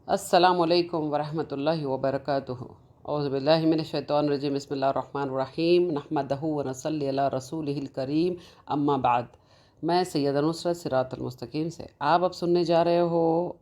السلام علیکم ورحمۃ اللہ وبرکاتہ۔ اعوذ باللہ من الشیطان الرجیم، بسم اللہ الرحمن الرحیم، نحمدہ ونصلی علی رسولہ الکریم، اما بعد۔ میں سیدہ نصرت صراط المستقیم سے آپ اب سننے جا رہے ہو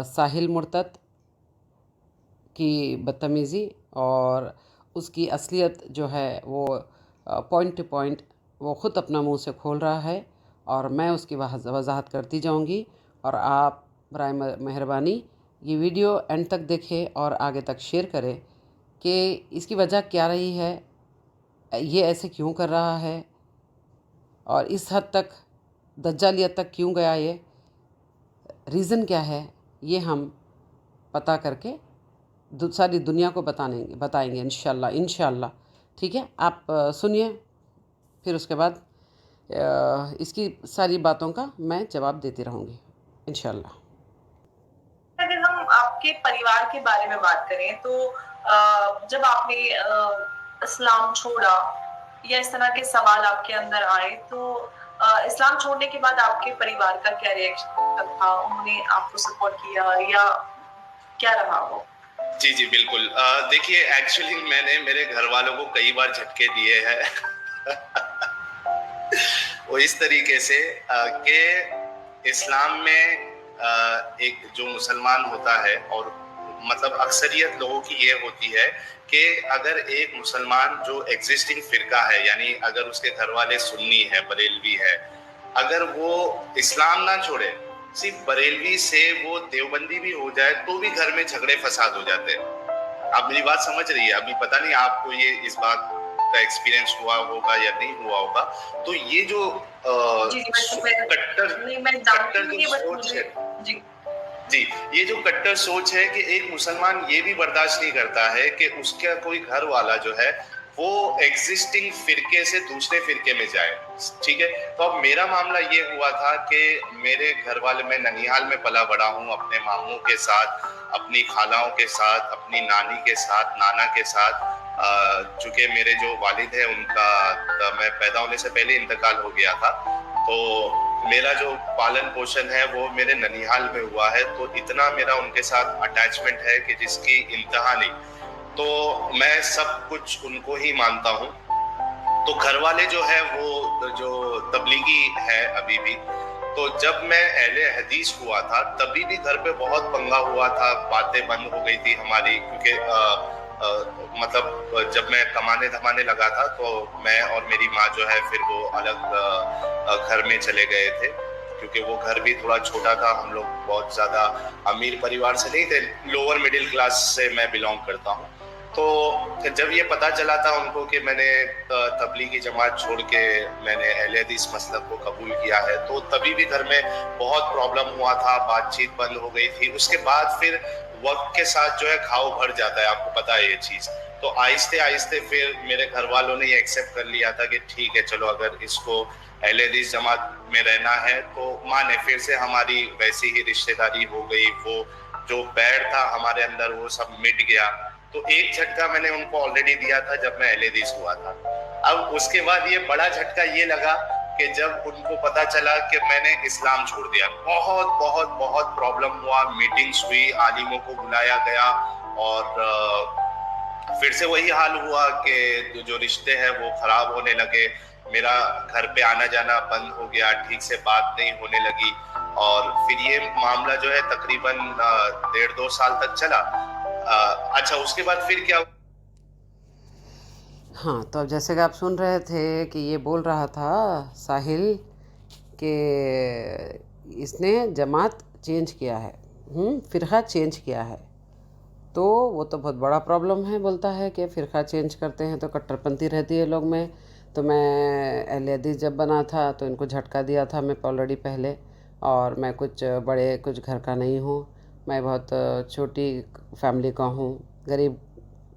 ساحل مرتد کی بدتمیزی اور اس کی اصلیت جو ہے وہ پوائنٹ ٹو پوائنٹ وہ خود اپنا منہ سے کھول رہا ہے، اور میں اس کی وضاحت کرتی جاؤں گی، اور آپ برائے مہربانی یہ ویڈیو اینڈ تک دیکھیں اور آگے تک شیئر کریں کہ اس کی وجہ کیا رہی ہے، یہ ایسے کیوں کر رہا ہے، اور اس حد تک دجالیت تک کیوں گیا، یہ ریزن کیا ہے، یہ ہم پتہ کر کے ساری دنیا کو بتائیں گے انشاءاللہ۔ ٹھیک ہے، آپ سنیے، پھر اس کے بعد اس کی ساری باتوں کا میں جواب دیتی رہوں گی انشاءاللہ۔ اگر ہم آپ کے پریوار کے بارے میں بات کریں تو جب آپ نے اسلام چھوڑا یا اس طرح کے سوال آپ کے اندر آئے تو اسلام چھوڑنے کے بعد آپ کے پریوار کا کیا ریئیکشن تھا؟ انہوں نے آپ کو سپورٹ کیا یا کیا رہا وہ؟ جی بالکل۔ دیکھیے ایکچولی میں نے میرے گھر والوں کو کئی بار جھٹکے دیے ہیں وہ اس طریقے سے کہ اسلام میں ایک جو مسلمان ہوتا ہے، اور مطلب اکثریت لوگوں کی یہ ہوتی ہے کہ اگر ایک مسلمان جو ایگزسٹنگ فرقہ ہے، یعنی اگر اس کے گھر والے سنی ہے، بریلوی ہے، اگر وہ اسلام نہ چھوڑے، صرف بریلوی سے وہ دیوبندی بھی ہو جائے تو بھی گھر میں جھگڑے فساد ہو جاتے ہیں۔ آپ میری بات سمجھ رہی ہے؟ ابھی پتہ نہیں آپ کو یہ اس بات کا ایکسپیرینس ہوا ہوگا یا نہیں ہوا ہوگا۔ تو یہ جو کٹر جو سوچ ہے، جی یہ جو کٹر سوچ ہے کہ ایک مسلمان یہ بھی برداشت نہیں کرتا ہے کہ اس کا کوئی گھر والا جو ہے وہ ایگزسٹنگ فرقے سے دوسرے فرقے میں جائے، ٹھیک ہے۔ تو اب میرا معاملہ یہ ہوا تھا کہ میرے گھر والے، میں ننیہال میں پلا بڑا ہوں، اپنے ماموں کے ساتھ، اپنی خالاؤں کے ساتھ، اپنی نانی کے ساتھ، نانا کے ساتھ، چونکہ میرے جو والد ہیں ان کا میں پیدا ہونے سے پہلے انتقال ہو گیا تھا، تو میرا جو پالن پوشن ہے وہ میرے ننیہال میں ہوا ہے، تو اتنا میرا ان کے ساتھ اٹیچمنٹ ہے کہ جس کی انتہا نہیں۔ تو میں سب کچھ ان کو ہی مانتا ہوں۔ تو گھر والے جو ہے وہ جو تبلیغی ہے ابھی بھی، تو جب میں اہل حدیث ہوا تھا تبھی بھی گھر پہ بہت پنگا ہوا تھا، باتیں بند ہو گئی تھی ہماری، کیونکہ مطلب جب میں کمانے دھمانے لگا تھا تو میں اور میری ماں جو ہے پھر وہ الگ گھر میں چلے گئے تھے، کیونکہ وہ گھر بھی تھوڑا چھوٹا تھا، ہم لوگ بہت زیادہ امیر پریوار سے نہیں تھے، لوور مڈل کلاس سے میں بلونگ کرتا ہوں۔ تو جب یہ پتا چلا تھا ان کو کہ میں نے تبلیغی جماعت چھوڑ کے میں نے اہل حدیث مسلک کو قبول کیا ہے، تو تبھی بھی گھر میں بہت پرابلم ہوا تھا، بات چیت بند ہو گئی تھی۔ اس کے بعد پھر وقت کے ساتھ جو ہے گھاؤ بھر جاتا ہے، آپ کو پتا ہے یہ چیز۔ تو آہستہ آہستہ پھر میرے گھر والوں نے یہ ایکسیپٹ کر لیا تھا کہ ٹھیک ہے چلو، اگر اس کو اہل حدیث جماعت میں رہنا ہے تو مانے، پھر سے ہماری ویسی ہی رشتہ داری ہو گئی، وہ جو بیڑ تھا ہمارے اندر وہ سب مٹ گیا۔ تو ایک جھٹکا میں نے ان کو آلریڈی دیا تھا جب میں اہل حدیث ہوا تھا۔ اب اس کے بعد یہ بڑا جھٹکا یہ لگا کہ جب ان کو پتا چلا کہ میں نے اسلام چھوڑ دیا، بہت بہت بہت پرابلم ہوا، میٹنگز ہوئی، عالموں کو بلایا گیا، اور پھر سے وہی حال ہوا کہ جو رشتے ہیں وہ خراب ہونے لگے، میرا گھر پہ آنا جانا بند ہو گیا، ٹھیک سے بات نہیں ہونے لگی، اور پھر یہ معاملہ جو ہے تقریباً 1.5-2 سال تک چلا۔ اچھا اس کے بعد پھر کیا؟ ہاں، تو اب جیسے کہ آپ سن رہے تھے کہ یہ بول رہا تھا ساحل کہ اس نے جماعت چینج کیا ہے، فرقہ چینج کیا ہے، تو وہ تو بہت بڑا پرابلم ہے۔ بولتا ہے کہ فرقہ چینج کرتے ہیں تو کٹر پنتھی رہتی ہے لوگ میں۔ تو میں اہل حدیث جب بنا تھا تو ان کو جھٹکا دیا تھا میں آلریڈی پہلے، اور میں کچھ گھر کا نہیں ہوں، میں بہت چھوٹی فیملی کا ہوں، غریب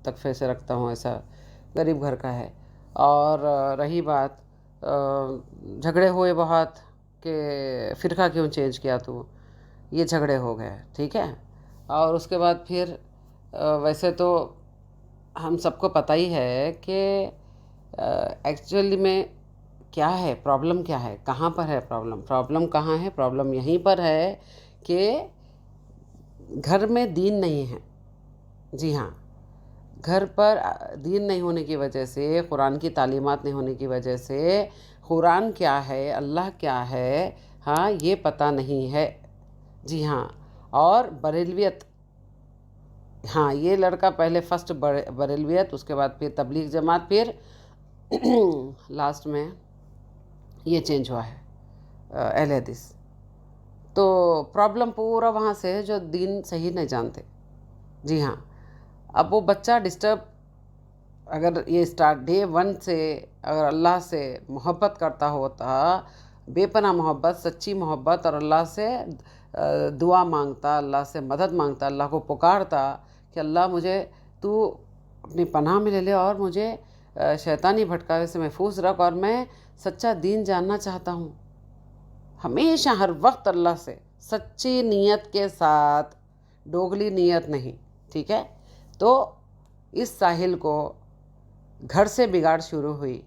طبقے سے رکھتا ہوں، ایسا غریب گھر کا ہے۔ اور رہی بات جھگڑے ہوئے بہت کہ فرقہ کیوں چینج کیا تو، یہ جھگڑے ہو گئے، ٹھیک ہے۔ اور اس کے بعد پھر ویسے تو ہم سب کو پتہ ہی ہے کہ ایکچولی میں کیا ہے پرابلم، کیا ہے، کہاں پر ہے پرابلم کہاں ہے؟ پرابلم یہیں پر ہے کہ گھر میں دین نہیں ہے. جی ہاں، گھر پر دین نہیں ہونے کی وجہ سے، قرآن کی تعلیمات نہیں ہونے کی وجہ سے قرآن کیا ہے، اللہ کیا ہے، ہاں یہ پتہ نہیں ہے. جی ہاں. اور بریلویت، ہاں یہ لڑکا پہلے فرسٹ بریلویت، اس کے بعد پھر تبلیغ جماعت، پھر لاسٹ میں یہ چینج ہوا ہے اہل حدیث. تو پرابلم پورا وہاں سے ہے جو دین صحیح نہیں جانتے. جی ہاں. اب وہ بچہ ڈسٹرب، اگر یہ اسٹارٹ ڈے 1 سے اگر اللہ سے محبت کرتا ہوتا، بے پناہ محبت، سچی محبت، اور اللہ سے دعا مانگتا، اللہ سے مدد مانگتا، اللہ کو پکارتا کہ اللہ مجھے تو اپنی پناہ میں لے لے اور مجھے شیطانی بھٹکاوے سے محفوظ رکھ، اور میں سچا دین جاننا چاہتا ہوں. ہمیشہ ہر وقت اللہ سے سچی نیت کے ساتھ، ڈوگلی نیت نہیں. ٹھیک ہے. تو اس ساحل کو گھر سے بگاڑ شروع ہوئی.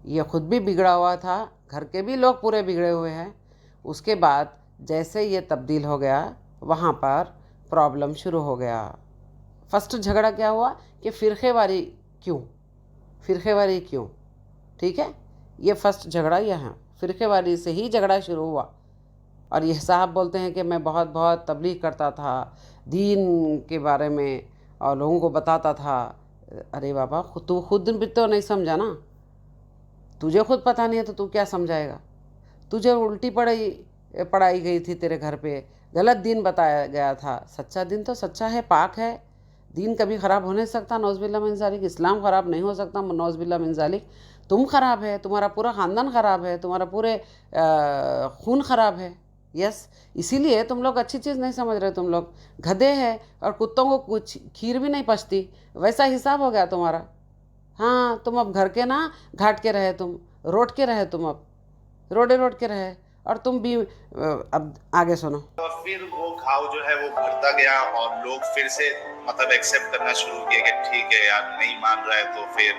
یہ خود بھی بگڑا ہوا تھا، گھر کے بھی لوگ پورے بگڑے ہوئے ہیں. اس کے بعد جیسے یہ تبدیل ہو گیا، وہاں پر پرابلم شروع ہو گیا. فرسٹ جھگڑا کیا ہوا کہ فرقے واری کیوں، فرقے واری کیوں. ٹھیک ہے. یہ فرسٹ جھگڑا یہاں فرقے واری سے ہی جھگڑا شروع ہوا. اور یہ صاحب بولتے ہیں کہ میں بہت بہت تبلیغ کرتا تھا دین کے بارے میں اور لوگوں کو بتاتا تھا. ارے بابا، تو خود بھی تو نہیں سمجھا نا. تجھے خود پتہ نہیں ہے تو کیا سمجھائے گا. تجھے الٹی پڑھائی گئی تھی، تیرے گھر پہ غلط دین بتایا گیا تھا. سچا دین تو سچا ہے، پاک ہے. دین کبھی خراب ہو نہیں سکتا، نعوذ باللہ من ذالک. اسلام خراب نہیں ہو سکتا، نعوذ باللہ من ذالک. تم خراب ہے، تمہارا پورا خاندان خراب ہے، تمہارا پورے خون خراب ہے. یس. اسی لیے تم لوگ اچھی چیز نہیں سمجھ رہے. تم لوگ گدھے ہیں، اور کتوں کو کچھ کھیر بھی نہیں پچتی. ویسا حساب ہو گیا تمہارا. ہاں، تم اب گھر کے نہ گھاٹ کے رہے، تم روڈ کے رہے، تم اب روڈ کے رہے. اور تم بھی اب آگے سنو. پھر وہ گھاؤ جو ہے وہ بھرتا گیا، اور لوگ پھر سے مطلب ایکسیپٹ کرنا شروع کیے کہ ٹھیک ہے یار، نہیں مان رہا ہے تو پھر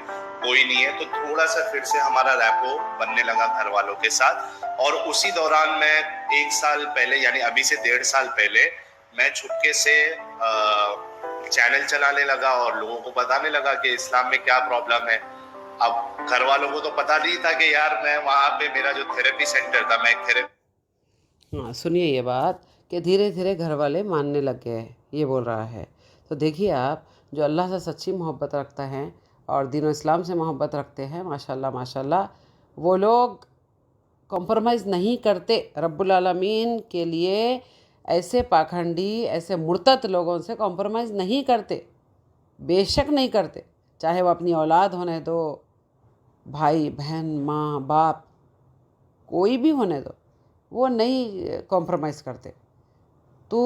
کوئی نہیں ہے. تو تھوڑا سا پھر سے ہمارا ریپو بننے لگا گھر والوں کے ساتھ. اور اسی دوران میں 1 سال پہلے، یعنی ابھی سے 1.5 سال پہلے، میں چھپکے سے چینل چلانے لگا اور لوگوں کو بتانے لگا کہ اسلام میں کیا پرابلم ہے. اب گھر والوں کو تو پتہ نہیں تھا کہ یار میں وہاں پہ میرا جو تھیراپی سینٹر تھا، میں ایک ہاں سنیے یہ بات کہ دھیرے دھیرے گھر والے ماننے لگ گئے، یہ بول رہا ہے. تو دیکھیے آپ، جو اللہ سے سچی محبت رکھتا ہے اور دین و اسلام سے محبت رکھتے ہیں، ماشاءاللہ ماشاءاللہ، وہ لوگ کمپرومائز نہیں کرتے. رب العالمین کے لیے ایسے پاکھنڈی، ایسے مرتد لوگوں سے کمپرومائز نہیں کرتے، بے شک نہیں کرتے. چاہے وہ اپنی اولاد ہونے دو، بھائی بہن، ماں باپ، کوئی بھی ہونے دو، وہ نہیں کمپرومائز کرتے. تو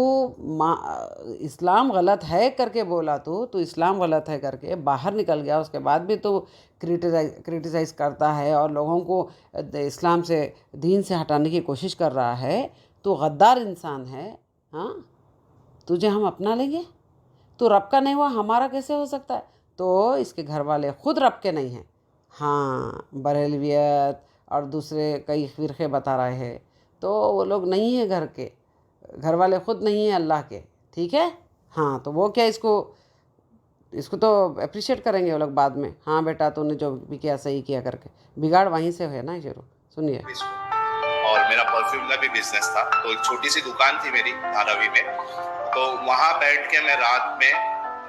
اسلام غلط ہے کر کے بولا، تو اسلام غلط ہے کر کے باہر نکل گیا، اس کے بعد بھی تو کریٹیسائز کرتا ہے اور لوگوں کو اسلام سے، دین سے ہٹانے کی کوشش کر رہا ہے. تو غدار انسان ہے. ہاں، تجھے ہم اپنا لیں گے؟ تو رب کا نہیں ہوا، ہمارا کیسے ہو سکتا ہے؟ تو اس کے گھر والے خود رب کے نہیں ہیں. ہاں، بریلویت اور دوسرے کئی فرقے بتا رہے ہیں، تو وہ لوگ نہیں ہیں گھر کے، گھر والے خود نہیں ہیں اللہ کے. ٹھیک ہے. ہاں، تو وہ کیا اس کو تو اپریشیٹ کریں گے وہ لوگ بعد میں. ہاں بیٹا، تو نے جو بھی کیا صحیح کیا کر کے. بگاڑ وہیں سے ہے نا شروع. سنیے. اور میرا پرفیوم کا بھی بزنس تھا، تو ایک چھوٹی سی دکان تھی میری دھاراوی میں. تو وہاں بیٹھ کے میں رات میں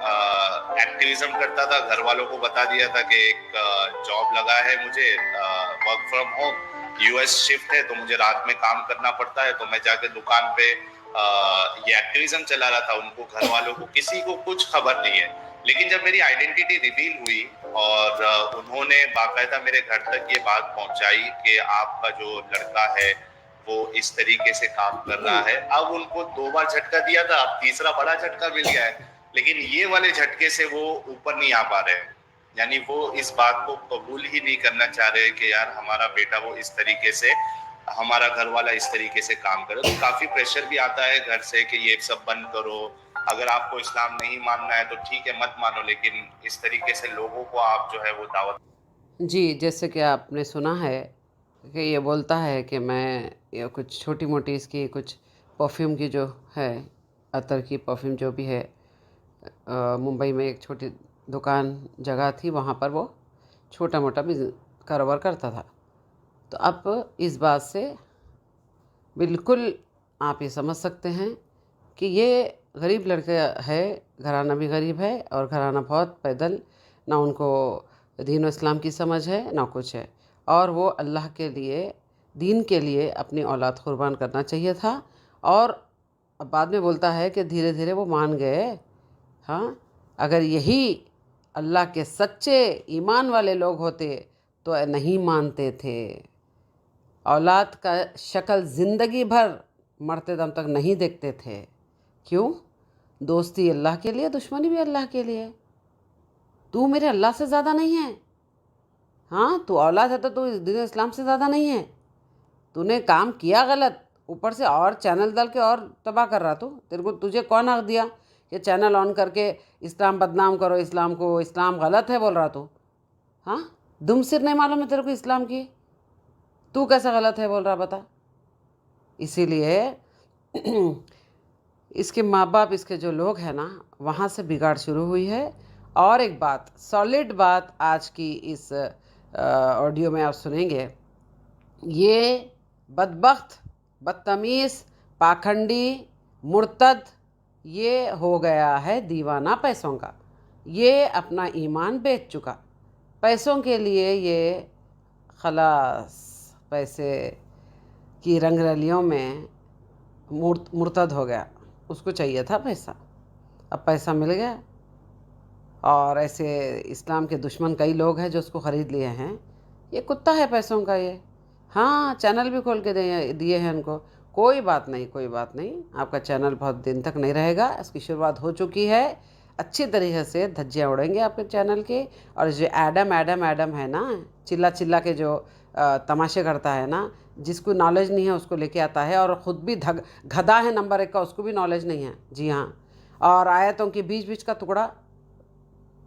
ایکٹیویزم کرتا تھا. گھر والوں کو بتا دیا تھا کہ ایک جاب لگا ہے مجھے، work from home, US shift ہے، تو مجھے رات میں کام کرنا پڑتا ہے. تو میں جا کے دکان پہ یہ ایکٹیویزم چلا رہا تھا. ان کو، گھر والوں کو، کسی کو کچھ خبر نہیں ہے. لیکن جب میری آئیڈینٹی ریویل ہوئی اور انہوں نے باقاعدہ میرے گھر تک یہ بات پہنچائی کہ آپ کا جو لڑکا ہے وہ اس طریقے سے کام کر رہا ہے. اب ان کو 2 بار جھٹکا دیا تھا، اب تیسرا بڑا جھٹکا مل گیا ہے. لیکن یہ والے جھٹکے سے وہ اوپر نہیں آ پا رہے ہیں. یعنی وہ اس بات کو قبول ہی نہیں کرنا چاہ رہے کہ یار ہمارا بیٹا وہ اس طریقے سے، ہمارا گھر والا اس طریقے سے کام کرے. تو کافی پریشر بھی آتا ہے گھر سے کہ یہ سب بند کرو، اگر آپ کو اسلام نہیں ماننا ہے تو ٹھیک ہے مت مانو، لیکن اس طریقے سے لوگوں کو آپ جو ہے وہ دعوت. جی، جیسے کہ آپ نے سنا ہے کہ یہ بولتا ہے کہ میں یہ کچھ چھوٹی موٹی اس کی کچھ پرفیوم کی جو ہے عطر کی پرفیوم جو بھی ہے، ممبئی میں ایک چھوٹی دکان جگہ تھی، وہاں پر وہ چھوٹا موٹا بھی کاروبار کرتا تھا۔ تو اب اس بات سے بالکل آپ یہ سمجھ سکتے ہیں کہ یہ غریب لڑکا ہے، گھرانہ بھی غریب ہے، اور گھرانہ بہت پیدل، نہ ان کو دین و اسلام کی سمجھ ہے نہ کچھ ہے، اور وہ اللہ کے لیے، دین کے لیے اپنی اولاد قربان کرنا چاہیے تھا، اور بعد میں بولتا ہے کہ دھیرے دھیرے وہ مان گئے۔ ہاں، اگر یہی اللہ کے سچے ایمان والے لوگ ہوتے تو نہیں مانتے تھے، اولاد کا شکل زندگی بھر مرتے دم تک نہیں دیکھتے تھے۔ کیوں؟ دوستی اللہ کے لیے، دشمنی بھی اللہ کے لیے۔ تو میرے اللہ سے زیادہ نہیں ہے، ہاں تو اولاد ہے تو دین اسلام سے زیادہ نہیں ہے۔ تو نے کام کیا غلط، اوپر سے اور چینل ڈال کے اور تباہ کر رہا تو تجھے کون حق دیا کہ چینل آن کر کے اسلام بدنام کرو، اسلام کو، اسلام غلط ہے بول رہا تو؟ ہاں، دم سر نہیں معلوم ہے تیرے کو اسلام کی؟ تو کیسا غلط ہے بول رہا بتا؟ اسی لیے اس کے ماں باپ، اس کے جو لوگ ہیں نا، وہاں سے بگاڑ شروع ہوئی ہے۔ اور ایک بات، سالڈ بات آج کی اس آڈیو میں آپ سنیں گے، یہ بدبخت، بدتمیز، پاکھنڈی، مرتد یہ ہو گیا ہے دیوانہ پیسوں کا۔ یہ اپنا ایمان بیچ چکا پیسوں کے لیے، یہ خلاص پیسے کی رنگ رلیوں میں مرتد ہو گیا۔ اس کو چاہیے تھا پیسہ، اب پیسہ مل گیا، اور ایسے اسلام کے دشمن کئی لوگ ہیں جو اس کو خرید لیے ہیں۔ یہ کتا ہے پیسوں کا یہ۔ ہاں، چینل بھی کھول کے دیے ہیں ان کو، کوئی بات نہیں، کوئی بات نہیں، آپ کا چینل بہت دن تک نہیں رہے گا، اس کی شروعات ہو چکی ہے، اچھی طریقے سے دھجیاں اڑیں گے آپ کے چینل کے۔ اور جو ایڈم ہے نا، چلا کے جو تماشے کرتا ہے نا، جس کو نالج نہیں ہے اس کو لے کے آتا ہے، اور خود بھی گدھا ہے نمبر 1 کا، اس کو بھی نالج نہیں ہے، جی ہاں، اور آیتوں کے بیچ کا ٹکڑا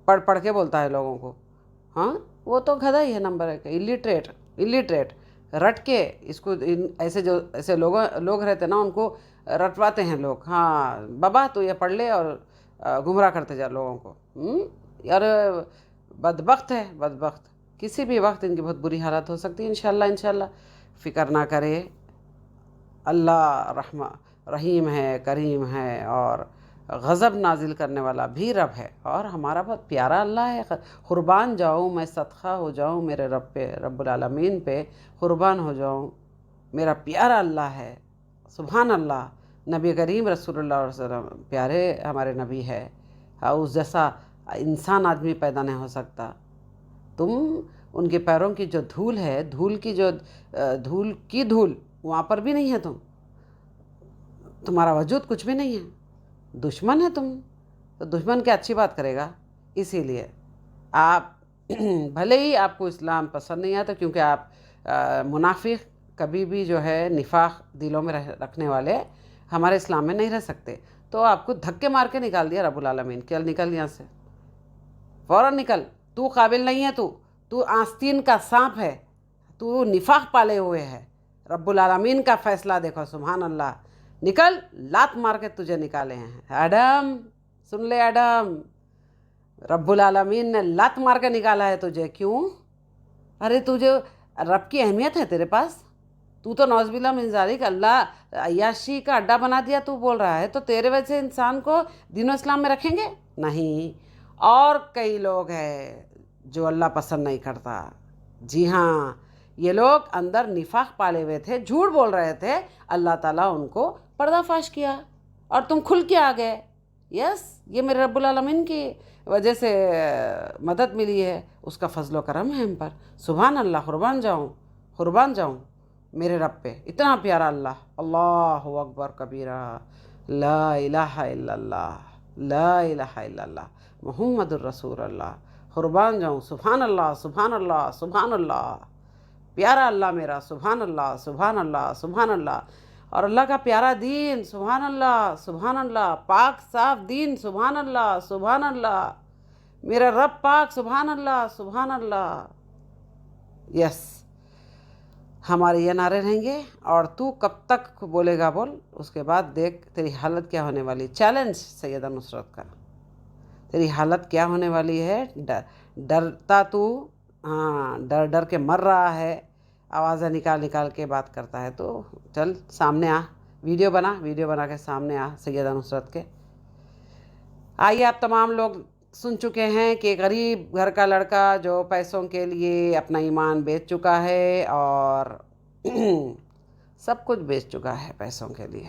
پڑھ کے بولتا ہے لوگوں کو۔ ہاں، وہ تو گدھا ہی ہے نمبر 1 کا، الٹریٹ رٹ کے اس کو، ایسے لوگ رہتے نا، ان کو رٹواتے ہیں لوگ۔ ہاں بابا تو یہ پڑھ لے، اور گمراہ کرتے جا لوگوں کو۔ یار بدبخت ہے، بدبخت، کسی بھی وقت ان کی بہت بری حالت ہو سکتی ہے۔ انشاءاللہ فکر نہ کرے، اللہ رحیم ہے، کریم ہے، اور غضب نازل کرنے والا بھی رب ہے، اور ہمارا بہت پیارا اللہ ہے۔ قربان جاؤں میں، صدقہ ہو جاؤں میرے رب پہ، رب العالمین پہ قربان ہو جاؤں، میرا پیارا اللہ ہے، سبحان اللہ۔ نبی کریم رسول اللہ علیہ وسلم پیارے ہمارے نبی ہے، اس جیسا انسان آدمی پیدا نہیں ہو سکتا۔ تم ان کے پیروں کی جو دھول ہے، دھول کی دھول وہاں پر بھی نہیں ہے، تمہارا وجود کچھ بھی نہیں ہے، دشمن ہے تم، تو دشمن کیا اچھی بات کرے گا؟ اسی لیے آپ بھلے ہی آپ کو اسلام پسند نہیں آتا، کیونکہ آپ منافق کبھی بھی جو ہے نفاق دلوں میں رکھنے والے ہمارے اسلام میں نہیں رہ سکتے، تو آپ کو دھکے مار کے نکال دیا رب العالمین، نکل یہاں سے، فوراً نکل، تو قابل نہیں ہے، تو آستین کا سانپ ہے، تو نفاق پالے ہوئے ہے، رب العالمین کا فیصلہ دیکھو، سبحان اللہ، نکل، لات مار کے تجھے نکالے ہیں۔ ایڈم سن لے، ایڈم، رب العالمین نے لات مار کے نکالا ہے تجھے، کیوں؟ ارے تجھے رب کی اہمیت ہے تیرے پاس، تو نعوذ باللہ من ذالک اللہ عیاشی کا اڈا بنا دیا، تو بول رہا ہے، تو تیرے وجہ سے انسان کو دین و اسلام میں رکھیں گے؟ نہیں۔ اور کئی لوگ ہیں جو اللہ پسند نہیں کرتا، جی ہاں، یہ لوگ اندر نفاق پالے ہوئے تھے، جھوٹ بول رہے تھے، اللہ تعالیٰ ان کو پردہ فاش کیا، اور تم کھل کے آ گئے۔ یس، یہ میرے رب العالمین کی وجہ سے مدد ملی ہے، اس کا فضل و کرم ہے ہم پر، سبحان اللہ، قربان جاؤں میرے رب پہ، اتنا پیارا اللہ۔ اللہ اکبر کبیرہ، لا الہ الا اللہ، لا الہ الا اللہ، محمد الرسول اللہ، قربان جاؤں، سبحان اللہ، سبحان اللہ، سبحان اللہ، پیارا اللہ میرا، سبحان اللہ، سبحان اللہ، سبحان اللہ، اور اللہ کا پیارا دین، سبحان اللہ، سبحان اللہ، پاک صاف دین، سبحان اللہ، سبحان اللہ، میرا رب پاک، سبحان اللہ، سبحان اللہ۔ یس، ہمارے یہ نعرے رہیں گے اور تو کب تک بولے گا بول، اس کے بعد دیکھ تیری حالت کیا ہونے والی. چیلنج سیدہ نصرت کا، تیری حالت کیا ہونے والی ہے. ڈرتا تو، ہاں ڈر ڈر کے مر رہا ہے، آوازیں نکال نکال کے بات کرتا ہے. تو چل سامنے آ، ویڈیو بنا کے سامنے آ سیدہ نصرت کے. آئیے آپ تمام لوگ سن چکے ہیں کہ غریب گھر کا لڑکا جو پیسوں کے لیے اپنا ایمان بیچ چکا ہے اور سب کچھ بیچ چکا ہے پیسوں کے لیے،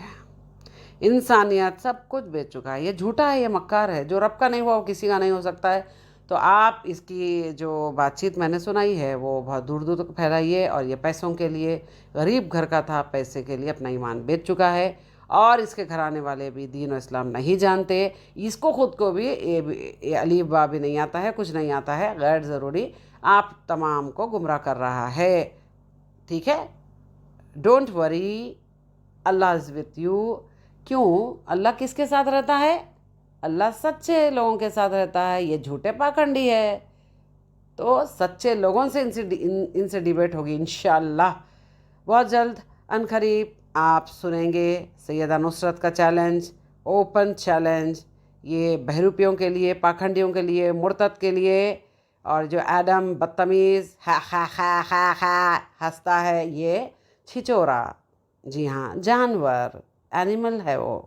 انسانیت سب کچھ بیچ چکا ہے. یہ جھوٹا ہے، یہ مکار ہے. جو رب کا نہیں ہوا وہ کسی کا نہیں ہو سکتا ہے. تو آپ اس کی جو بات چیت میں نے سنائی ہے وہ بہت دور دور تک پھیلائیے. اور یہ پیسوں کے لیے، غریب گھر کا تھا، پیسے کے لیے اپنا ایمان بیچ چکا ہے. اور اس کے گھرانے والے بھی دین و اسلام نہیں جانتے، اس کو خود کو بھی الف با بھی نہیں آتا ہے، کچھ نہیں آتا ہے، غیر ضروری آپ تمام کو گمراہ کر رہا ہے. ٹھیک ہے، don't worry, Allah is with you. کیوں؟ اللہ کس کے ساتھ رہتا ہے؟ اللہ سچے لوگوں کے ساتھ رہتا ہے. یہ جھوٹے پاکھنڈی ہے. تو سچے لوگوں سے ان سے ڈیبیٹ ہوگی انشاءاللہ بہت جلد ان قریب. آپ سنیں گے سیدہ نصرت کا چیلنج، اوپن چیلنج. یہ بہروپیوں کے لیے، پاکھنڈیوں کے لیے، مرتد کے لیے. اور جو ایڈم بدتمیز ہنستا ہے، یہ چھچورا، جی ہاں جانور، اینیمل ہے وہ،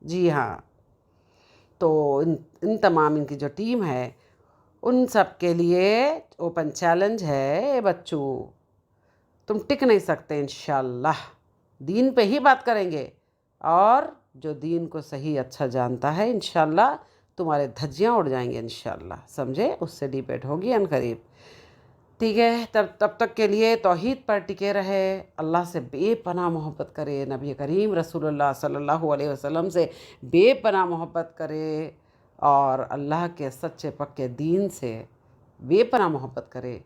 جی ہاں. تو ان تمام ان کی جو ٹیم ہے ان سب کے لیے اوپن چیلنج ہے. بچوں تم ٹک نہیں سکتے انشاءاللہ. دین پہ ہی بات کریں گے، اور جو دین کو صحیح اچھا جانتا ہے انشاءاللہ تمہارے دھجیاں اڑ جائیں گے انشاءاللہ. سمجھے؟ اس سے ڈیبیٹ ہوگی ان قریب. ٹھیک ہے، تب تک کے لیے توحید پر ٹکے رہے، اللہ سے بے پناہ محبت کرے، نبی کریم رسول اللہ صلی اللہ علیہ وسلم سے بے پناہ محبت کرے، اور اللہ کے سچے پکے دین سے بے پناہ محبت کرے.